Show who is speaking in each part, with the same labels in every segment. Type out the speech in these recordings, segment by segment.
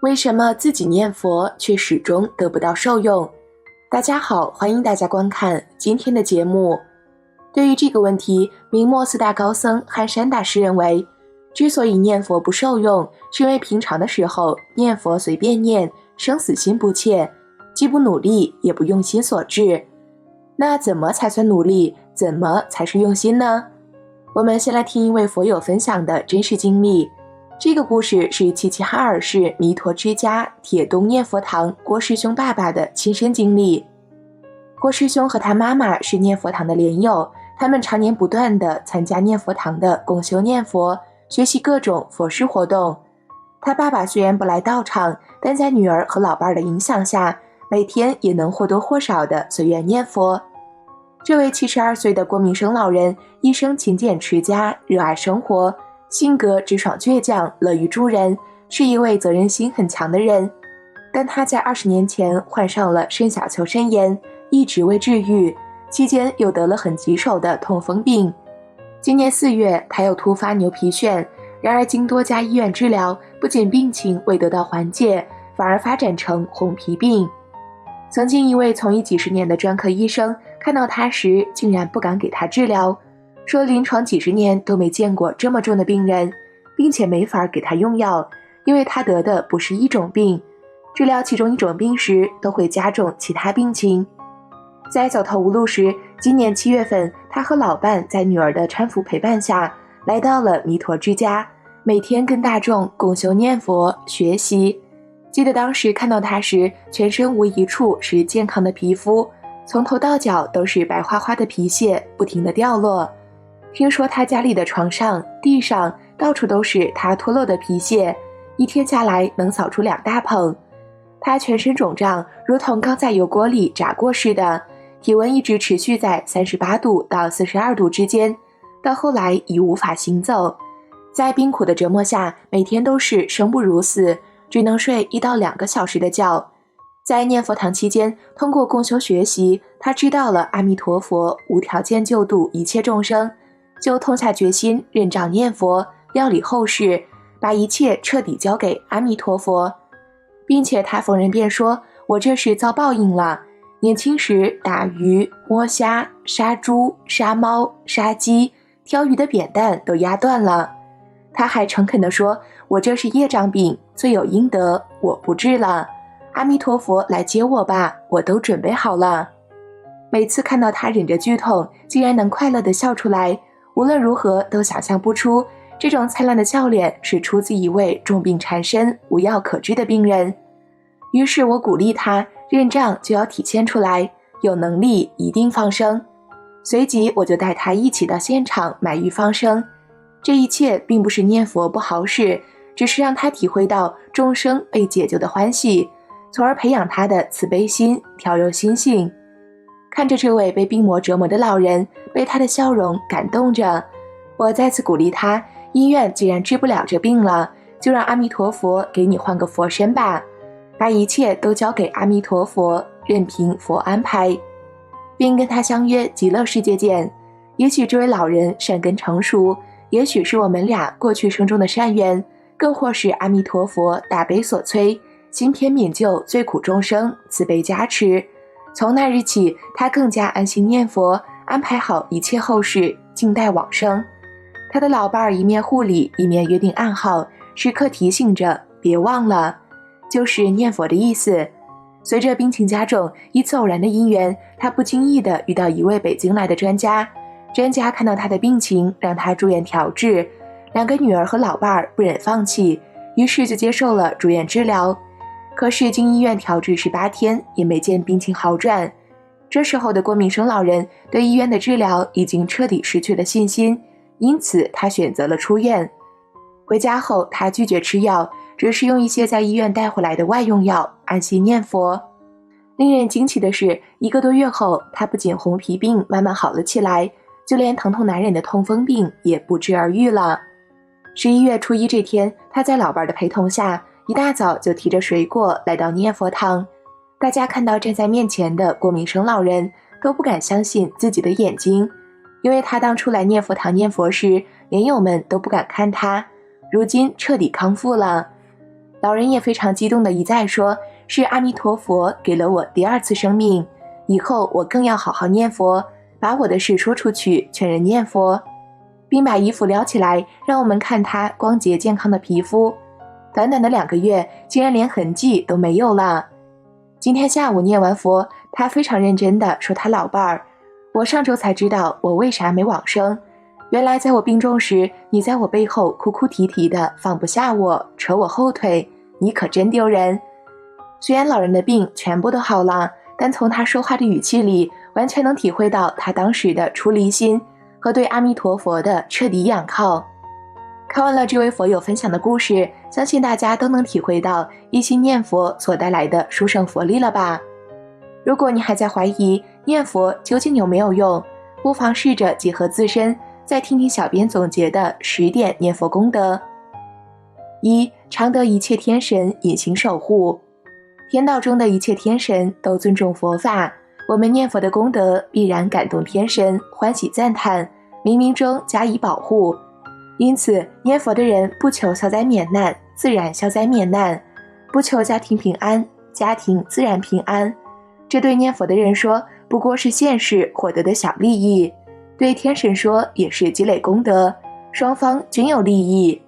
Speaker 1: 为什么自己念佛却始终得不到受用？大家好，欢迎大家观看今天的节目。对于这个问题，明末四大高僧憨山大师认为，之所以念佛不受用，是因为平常的时候念佛随便念，生死心不切，既不努力也不用心所致。那怎么才算努力？怎么才是用心呢？我们先来听一位佛友分享的真实经历。这个故事是齐齐哈尔市弥陀之家铁东念佛堂郭师兄爸爸的亲身经历。郭师兄和他妈妈是念佛堂的莲友，他们常年不断地参加念佛堂的共修念佛，学习各种佛事活动。他爸爸虽然不来道场，但在女儿和老伴的影响下，每天也能或多或少地随缘念佛。这位72岁的郭明生老人一生勤俭持家，热爱生活，性格直爽倔强，乐于助人，是一位责任心很强的人。但他在20年前患上了肾小球肾炎，一直未治愈，期间又得了很棘手的痛风病。今年4月，他又突发牛皮癣，然而经多家医院治疗，不仅病情未得到缓解，反而发展成红皮病。曾经一位从医几十年的专科医生看到他时，竟然不敢给他治疗，说临床几十年都没见过这么重的病人，并且没法给他用药，因为他得的不是一种病，治疗其中一种病时都会加重其他病情。在走投无路时，今年7月份，他和老伴在女儿的搀扶陪伴下，来到了弥陀之家，每天跟大众共修念佛学习。记得当时看到他时，全身无一处是健康的皮肤，从头到脚都是白花花的皮屑，不停地掉落。听说他家里的床上、地上到处都是他脱落的皮屑，一天下来能扫出2大捧。他全身肿胀，如同刚在油锅里炸过似的，体温一直持续在38度到42度之间，到后来已无法行走。在病苦的折磨下，每天都是生不如死，只能睡1到2个小时的觉。在念佛堂期间，通过共修学习，他知道了阿弥陀佛无条件救度一切众生，就痛下决心认账念佛，料理后事，把一切彻底交给阿弥陀佛。并且他逢人便说，我这是遭报应了，年轻时打鱼、摸虾、杀猪、杀猫、杀鸡，挑鱼的扁担都压断了。他还诚恳地说，我这是业障病，罪有应得，我不治了，阿弥陀佛来接我吧，我都准备好了。每次看到他忍着剧痛，竟然能快乐地笑出来，无论如何都想象不出，这种灿烂的笑脸是出自一位重病缠身、无药可治的病人。于是我鼓励他，认账就要体现出来，有能力一定放生。随即我就带他一起到现场买鱼放生。这一切并不是念佛不好使，只是让他体会到众生被解救的欢喜，从而培养他的慈悲心，调柔心性。看着这位被病魔折磨的老人，被他的笑容感动着，我再次鼓励他，医院既然治不了这病了，就让阿弥陀佛给你换个佛身吧，把一切都交给阿弥陀佛，任凭佛安排，并跟他相约极乐世界见。也许这位老人善根成熟，也许是我们俩过去生中的善缘，更或是阿弥陀佛大悲所催，心偏悯救罪苦众生，慈悲加持。从那日起，他更加安心念佛，安排好一切后事，静待往生。他的老伴儿一面护理，一面约定暗号，时刻提醒着别忘了，就是念佛的意思。随着病情加重，一次偶然的因缘，他不经意地遇到一位北京来的专家看到他的病情，让他住院调治。2个女儿和老伴儿不忍放弃，于是就接受了住院治疗。可是经医院调治18天，也没见病情好转。这时候的郭明生老人对医院的治疗已经彻底失去了信心，因此他选择了出院。回家后，他拒绝吃药，只是用一些在医院带回来的外用药，安心念佛。令人惊奇的是，1个多月后，他不仅红皮病慢慢好了起来，就连疼痛难忍的痛风病也不治而愈了。11月初1这天，他在老伴的陪同下，一大早就提着水果来到念佛堂。大家看到站在面前的郭明生老人，都不敢相信自己的眼睛，因为他当初来念佛堂念佛时，莲友们都不敢看他，如今彻底康复了。老人也非常激动地一再说，是阿弥陀佛给了我第2次生命，以后我更要好好念佛，把我的事说出去，劝人念佛，并把衣服撩起来，让我们看他光洁健康的皮肤。短短的2个月，竟然连痕迹都没有了。今天下午念完佛，他非常认真地说他老伴儿，我上周才知道我为啥没往生，原来在我病重时，你在我背后哭哭啼啼的，放不下我，扯我后腿，你可真丢人。虽然老人的病全部都好了，但从他说话的语气里，完全能体会到他当时的出离心和对阿弥陀佛的彻底仰靠。看完了这位佛友分享的故事，相信大家都能体会到一心念佛所带来的殊胜佛力了吧？如果你还在怀疑念佛究竟有没有用，不妨试着结合自身，再听听小编总结的10点念佛功德。1. 常得一切天神隐形守护。天道中的一切天神都尊重佛法，我们念佛的功德必然感动天神，欢喜赞叹，冥冥中加以保护。因此念佛的人不求消灾免难，自然消灾免难；不求家庭平安，家庭自然平安。这对念佛的人说不过是现世获得的小利益，对天神说也是积累功德，双方均有利益。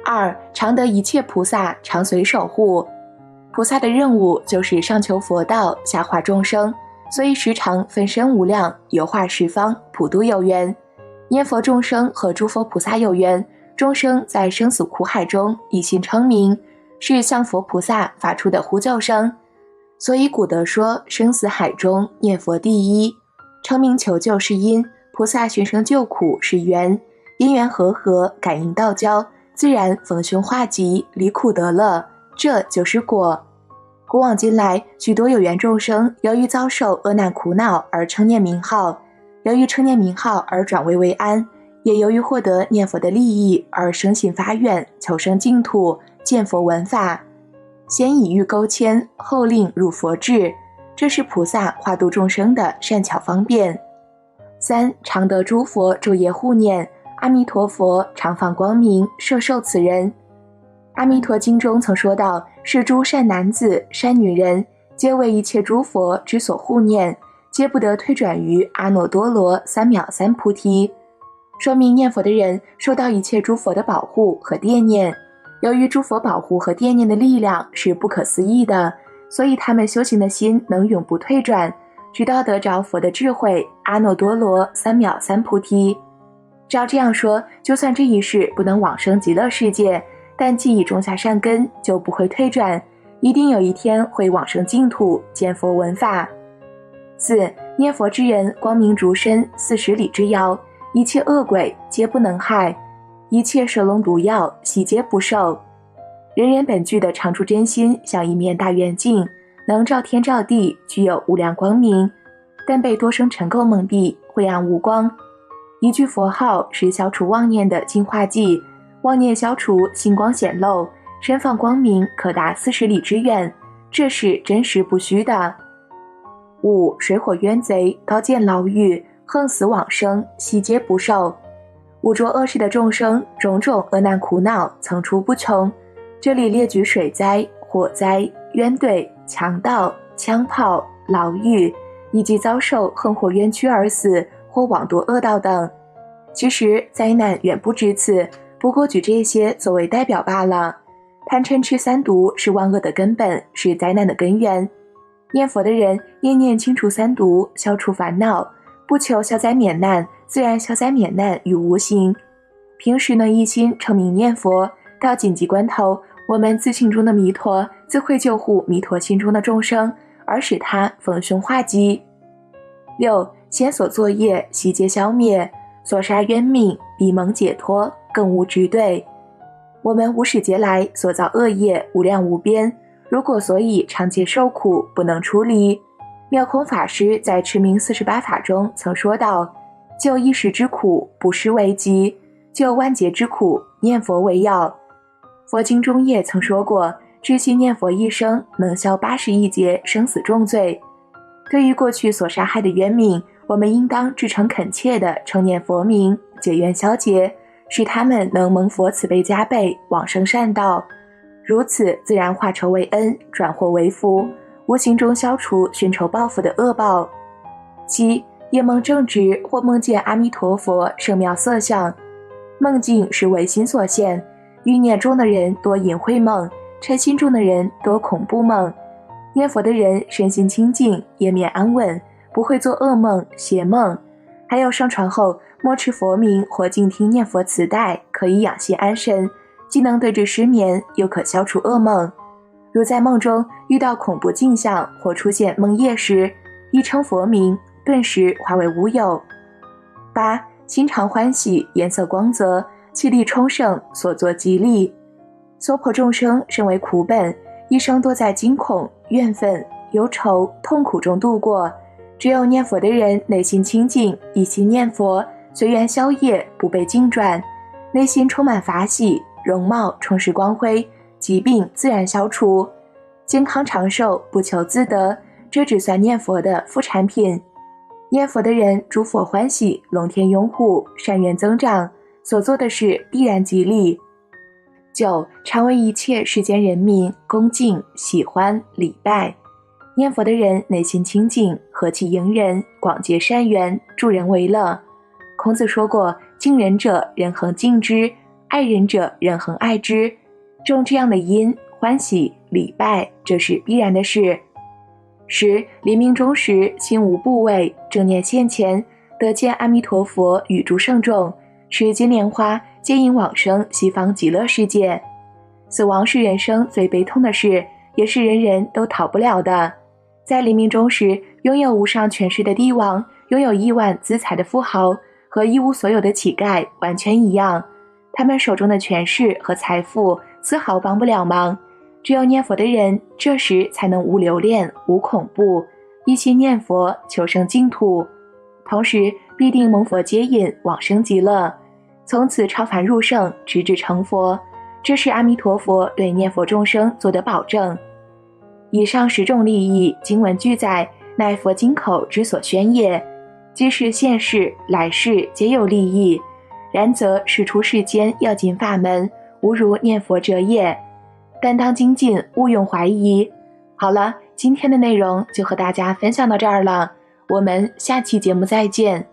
Speaker 1: 2. 常得一切菩萨常随守护。菩萨的任务就是上求佛道，下化众生，所以时常分身无量，游化十方，普度有缘。念佛众生和诸佛菩萨有缘，众生在生死苦海中一心称名，是向佛菩萨发出的呼救声。所以古德说，生死海中念佛第一，称名求救是因，菩萨寻声救苦是缘，因缘和合，感应道交，自然逢凶化吉，离苦得乐，这就是果。古往今来，许多有缘众生由于遭受厄难苦恼而称念名号，由于称念名号而转危为安，也由于获得念佛的利益而生心发愿，求生净土，见佛闻法。先以欲勾牵，后令入佛智，这是菩萨化度众生的善巧方便。3. 常得诸佛昼夜护念，阿弥陀佛常放光明，摄受此人。阿弥陀经中曾说到，是诸善男子、善女人，皆为一切诸佛之所护念，皆不得退转于阿耨多罗三藐三菩提。说明念佛的人受到一切诸佛的保护和惦念，由于诸佛保护和惦念的力量是不可思议的，所以他们修行的心能永不退转，直到得着佛的智慧，阿耨多罗三藐三菩提。照这样说，就算这一世不能往生极乐世界，但既已种下善根，就不会退转，一定有一天会往生净土，见佛闻法。4. 念佛之人光明烛身，40里之遥，一切恶鬼皆不能害，一切蛇龙毒药悉皆不受。人人本具的常住真心像一面大圆镜，能照天照地，具有无量光明，但被多生尘垢蒙蔽，晦暗无光。一句佛号是消除妄念的净化剂，妄念消除，星光显露，身放光明，可达40里之远，这是真实不虚的。5. 水火冤贼、刀剑牢狱、横死往生，悉皆不受。五浊恶世的众生，种种恶难苦恼层出不穷，这里列举水灾、火灾、冤怼、强盗、枪炮、牢狱，以及遭受横火冤屈而死或枉堕恶道等。其实灾难远不止此，不过举这些作为代表罢了。贪嗔痴三毒是万恶的根本，是灾难的根源。念佛的人念念清除三毒，消除烦恼，不求消灾免难，自然消灾免难于无形。平时能一心称名念佛，到紧急关头，我们自信中的弥陀自会救护弥陀心中的众生，而使他逢凶化吉。6. 先所作业悉皆消灭，所杀冤命必蒙解脱，更无执对。我们无始劫来所造恶业无量无边，如果所以常劫受苦，不能出离。妙空法师在持名48法中曾说道，救一时之苦，不施为急；救万劫之苦，念佛为要。佛经中也曾说过，知心念佛一生，能消80亿劫生死重罪。对于过去所杀害的冤命，我们应当至诚恳切地称念佛名，解冤消劫，使他们能蒙佛慈悲加倍，往生善道。如此自然化仇为恩，转祸为福，无形中消除寻仇报复的恶报。7. 夜梦正直或梦见阿弥陀佛圣妙色相。梦境是唯心所现，欲念中的人多隐晦梦，嗔心中的人多恐怖梦。念佛的人身心清净，夜眠安稳，不会做噩梦邪梦。还有上床后默持佛名或静听念佛磁带，可以养心安神，既能对治失眠，又可消除噩梦。如在梦中遇到恐怖镜像或出现梦魇时，一称佛名，顿时化为无有。8. 心常欢喜，颜色光泽，气力充盛，所作吉利。娑婆众生身为苦本，一生多在惊恐、怨愤、忧愁、痛苦中度过。只有念佛的人内心清净，一心念佛，随缘消业，不被境转，内心充满法喜，容貌充实光辉，疾病自然消除，健康长寿，不求自得，这只算念佛的副产品。念佛的人诸佛欢喜，龙天拥护，善缘增长，所做的事必然吉利。9. 常为一切世间人民恭敬喜欢礼拜。念佛的人内心清净，和气迎人，广结善缘，助人为乐。孔子说过，敬人者人恒敬之，爱人者人恒爱之。种这样的因，欢喜礼拜，这是必然的事。10. 临命终时心无部位，正念现前，得见阿弥陀佛与诸圣众，持金莲花接引往生西方极乐世界。死亡是人生最悲痛的事，也是人人都逃不了的。在临命终时，拥有无上权势的帝王，拥有亿万资财的富豪，和一无所有的乞丐完全一样。他们手中的权势和财富丝毫帮不了忙，只有念佛的人，这时才能无留恋无恐怖，一心念佛求生净土，同时必定蒙佛接引往生极乐，从此超凡入圣，直至成佛。这是阿弥陀佛对念佛众生做的保证。以上10种利益，经文具载，乃佛经口之所宣也。即是现世来世皆有利益，然则世出世间要紧法门，无如念佛者也。但当精进，勿用怀疑。好了，今天的内容就和大家分享到这儿了，我们下期节目再见。